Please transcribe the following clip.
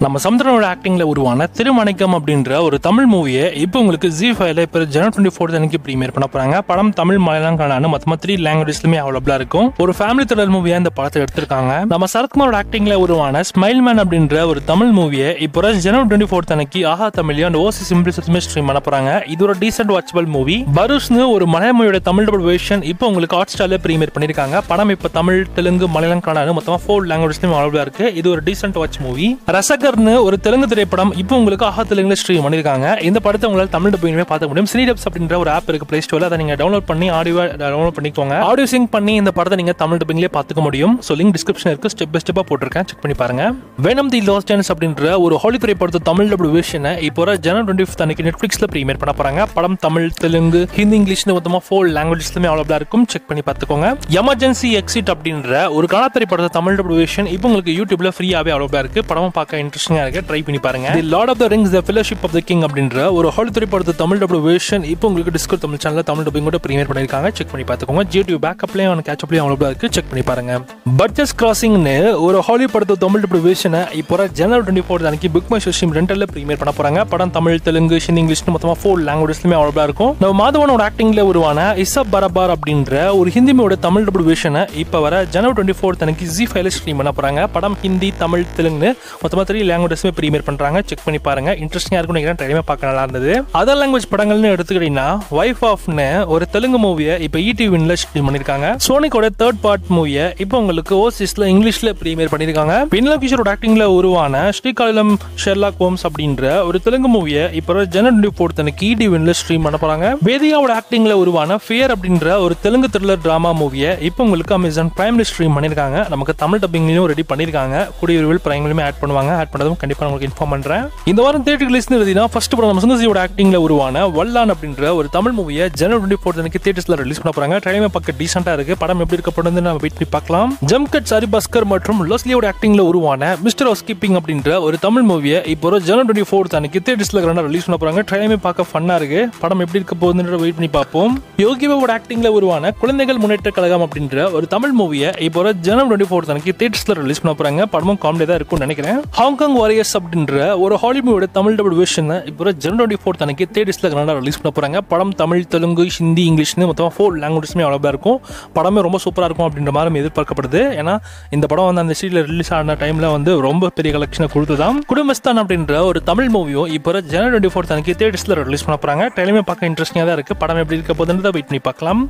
நம்ம சமுத்திரனோட ஆக்டிங்ல உருவான திருமணிக்கம் அப்படின்ற ஒரு தமிழ் மூவியை இப்போ உங்களுக்கு ZEE5ல இப்போ ஜனவரி 24 அன்னைக்கு பிரீமியர் பண்ண போறாங்க. படம் தமிழ், மலையாளம், கன்னடம் மொத்தமா 3 லாங்குவேஜ்லயுமே அவைலபிளா இருக்கும். ஒரு ஃபேமிலி த்ரில்லர் மூவியா இந்த படத்தை எடுத்திருக்காங்க. நம்ம சரத்குமாரோட ஆக்டிங்ல உருவான ஸ்மைல் மேன் அப்படின்ற ஒரு தமிழ் மூவியை இப்போ ஜனவரி 24 அன்னைக்கு ஆஹா தமிழ்ல அண்ட் ஓசி சிம்பிள்ஸ்மே ஸ்ட்ரீம் பண்ண போறாங்க. இது ஒரு டீசென்ட் வாட்சபிள் மூவி. பருஷ்னு ஒரு மலையாள மூவியோட தமிழ் டபுள் வெர்ஷன் இப்போ உங்களுக்கு ஹாட்ஸ்டார்ல பிரீமியர் பண்ணிருக்காங்க. படம் இப்போ தமிழ், தெலுங்கு, மலையாளம், கன்னடம் மொத்தமா 4 லாங்குவேஜ்லயும் அவைலபிளா இருக்கு. இது ஒரு டீசென்ட் வாட்ச் மூவி. ரசகர்னு ஒரு தெலுங்கு திரைப்படம் இப்போ உங்களுக்கு ஆஹா தெலுங்குல ஸ்ட்ரீம் பண்ணிருக்காங்க. இந்த படத்தை உங்களால தமிழ் டப்பிங்மே பார்க்க முடியும். சினிடப்ஸ் அப்படின்ற ஒரு ஆப் இருக்கு பிளே ஸ்டோர்ல. அதை நீங்க டவுன்லோட் பண்ணி ஆடியோ டவுன்லோட் பண்ணிக்கோங்க. ஆடியோ சிங்க் பண்ணி இந்த படத்தை நீங்க தமிழ் டப்பிங்லயே பார்த்துக்க முடியும். சோ லிங்க் டிஸ்கிரிப்ஷன் இருக்கு. ஸ்டெப் பை ஸ்டெப்பா போட்டிருக்கேன், செக் பண்ணி பாருங்க. வெனம் தி லாஸ்ட் டான்ஸ் அப்படின்ற ஒரு ஹாலி திரைப்படத்தை தமிழ் டப் வெர்ஷனை இப்போ ஜனவரி 25 அன்னைக்கு நெட்ஃபிளிக்ஸ்ல பிரீமியர் பண்ண போறாங்க. படம் தமிழ், தெலுங்கு, ஹிந்தி, இங்கிலீஷ்னு மொத்தமா 4 லாங்குவேஜஸ்லயுமே அவைலபிளா இருக்கும். செக் பண்ணி பார்த்துக்கோங்க. எமர்ஜென்சி எக்ஸிட் அப்படின்ற ஒரு கன்னட திரைப்படத்தை தமிழ் டப் வெர்ஷன் இப்போ உங்களுக்கு யூடியூப்ல ஃப்ரீயாவே அவைலபிளா இருக்கு. படமும் பார்க்க இன்ட்ரெஸ்டிங்கா இருக்கு. ட்ரை பண்ணி பாருங்க. The Lord of the Rings the Fellowship of the King அப்படின்ற ஒரு ஹாலி திரைப்படத்தை தமிழ் டப் வெர்ஷன் இப்போ உங்களுக்கு டிஸ்கவர் தமிழ் சேனல்ல தமிழ் டப்பிங் கூட பிரீமியர் பண்ணிருக்காங்க. செக் பண்ணி பார்த்துக்கோங்க. ஜிடிவி பேக்கப்லயும் அண்ட் கேட்சப்லயும் அவைலபிளா இருக்கு. செக் பண்ணி பாருங்க. பட்ஜெட் கிராசிங்னு ஒரு ஹாலி படத்தை தமிழ் டப் வெர்ஷனை இப்போ ஜனவரி 24 அன்னைக்கு புக் மை ஷோ ஸ்ட்ரீம் ரெண்டல்ல பிரீமியர் பண்ண போறாங்க. படம் தமிழ், தெலுங்கு, ஹிந்தி, இங்கிலீஷ்னு மொத்தமா 4 லாங்குவேஜஸ்லயுமே அவைலபிளா இருக்கும். நம்ம மாதவனோட ஆக்டிங்ல உருவான இசப் பரபார் அப்படின்ற ஒரு ஹிந்தி மூவியோட தமிழ் டப் வெர்ஷனை இப்போ ஜனவரி 24 அன்னைக்கு ZEE5ல ஸ்ட்ரீம் பண்ண போறாங்க. படம் ஹிந்தி, தமிழ், தெலுங்கு மொத்தமா 3 லாங்குவேஜஸ்மே பிரீமியர் பண்றாங்க. செக் பண்ணி பாருங்க. இன்ட்ரெஸ்டிங்கா இருக்கும் நினைக்கிறேன். ட்ரைமே பார்க்க நல்லா இருந்தது. அதர் லாங்குவேஜ் படங்கள்னு எடுத்துக்கிட்டீங்கன்னா வைஃப் ஆஃப்னு ஒரு தெலுங்கு மூவியை இப்போ ETVல ஸ்ட்ரீம் பண்ணிருக்காங்க. சோனிக்கோட 3rd பார்ட் மூவியை இப்போ உங்களுக்கு ஓசிஸ்ல இங்கிலீஷ்ல பிரீமியர் பண்ணிருக்காங்க. வெண்ணிலா கிஷோரோட ஆக்டிங்ல உருவான ஸ்ரீகாலம் ஷெர்லாக் ஹோம்ஸ் அப்படின்ற ஒரு தெலுங்கு மூவியை இப்போ ஜனவரி 24 அன்னைக்கு ETVல ஸ்ட்ரீம் பண்ண போறாங்க. வேதிகாவோட ஆக்டிங்ல உருவான ஃபியர் அப்படின்ற ஒரு தெலுங்கு த்ரில்லர் டிராமா மூவியை இப்போ உங்களுக்கு அமேசான் பிரைம்ல ஸ்ட்ரீம் பண்ணிருக்காங்க. நமக்கு தமிழ் டப்பிங்லயும் ரெடி பண்ணிருக்காங்க. கூடிய விரைவில் பிரைம்லயுமே ஆட் பண்ணுவாங்க. ஆட் பண்ணதும் கண்டிப்பா உங்களுக்கு இன்ஃபார்ம் பண்றேன். இந்த வாரம் தியேட்டர் ரிலீஸ் எழுதினா ஃபர்ஸ்ட் படம் நம்ம சுந்தர்சியோட ஆக்டிங்ல உருவான வல்லான் அப்படின்ற ஒரு தமிழ் மூவியை ஜனவரி 24 அன்னைக்கு தியேட்டர்ஸ்ல ரிலீஸ் பண்ண போறாங்க. ட்ரைலர் பார்க்க டீசென்ட்டா இருக்கு. படம் எப்படி இருக்க போறது நம்ம வெயிட் பண்ணி பார்க்கலாம். ஜம்கட் சாரிபாஸ்கர் மற்றும் லோஸ்லியோட ஆக்டிங்ல உருவான மிஸ்டர் ஹவுஸ் கீப்பிங் அப்படின்ற ஒரு தமிழ் மூவியை இப்போ ஜனவரி 24 அன்னைக்கு தியேட்டர்ஸ்ல ரிலீஸ் பண்ண போறாங்க. ட்ரைலர் பார்க்க ஃபன்னா இருக்கு. படம் எப்படி இருக்க போகுதுன்ற வெயிட் பண்ணி பார்ப்போம். யோகிபாவோட ஆக்டிங்ல உருவான குழந்தைகள் முன்னேற்ற கழகம் அப்படின்ற ஒரு தமிழ் மூவியை இப்போ ஜனவரி 24 அன்னைக்கு தியேட்டர்ஸ்ல ரிலீஸ் பண்ண போறாங்க. படமும் காமெடியா தான் இருக்கும்னு நினைக்கிறேன். ஹாங்காங் வாரியர்ஸ் அப்படின்ற ஒரு ஹாலிவுட் தமிழ் டபுள் வெர்ஷன் இப்போ ஜனவரி 24 அன்னைக்கு தியேட்டர்ஸ்ல ரிலீஸ் பண்ண போறாங்க. படம் தமிழ், தெலுங்கு, ஹிந்தி, இங்கிலீஷ்னு மொத்தமா 4 லாங்குவேஜஸ்மே அவைலபிளா இருக்கும். படமே ரொம்ப சூப்பரா இருக்கும் அப்படின்ற மாதிரி எதிர்பார்க்கப்படுது. ஏன்னா இந்த படம் அந்த சீட்ல ரிலீஸ் ஆன டைம்ல ரொம்ப பெரிய கலெக்ஷனை கொடுத்துதான். குடும்பஸ்தான் அப்படின்ற ஒரு தமிழ் மூவியும் இப்போ ஜனவரி 24 அன்னைக்கு தியேட்டர்ஸ்ல ரிலீஸ் பண்ண போறாங்க. ட்ரைலர் பார்க்க இன்ட்ரெஸ்டிங்கா தான் இருக்கு. படம் எப்படி இருக்க போகுதுன்றதை வெயிட் பண்ணி பார்க்கலாம்.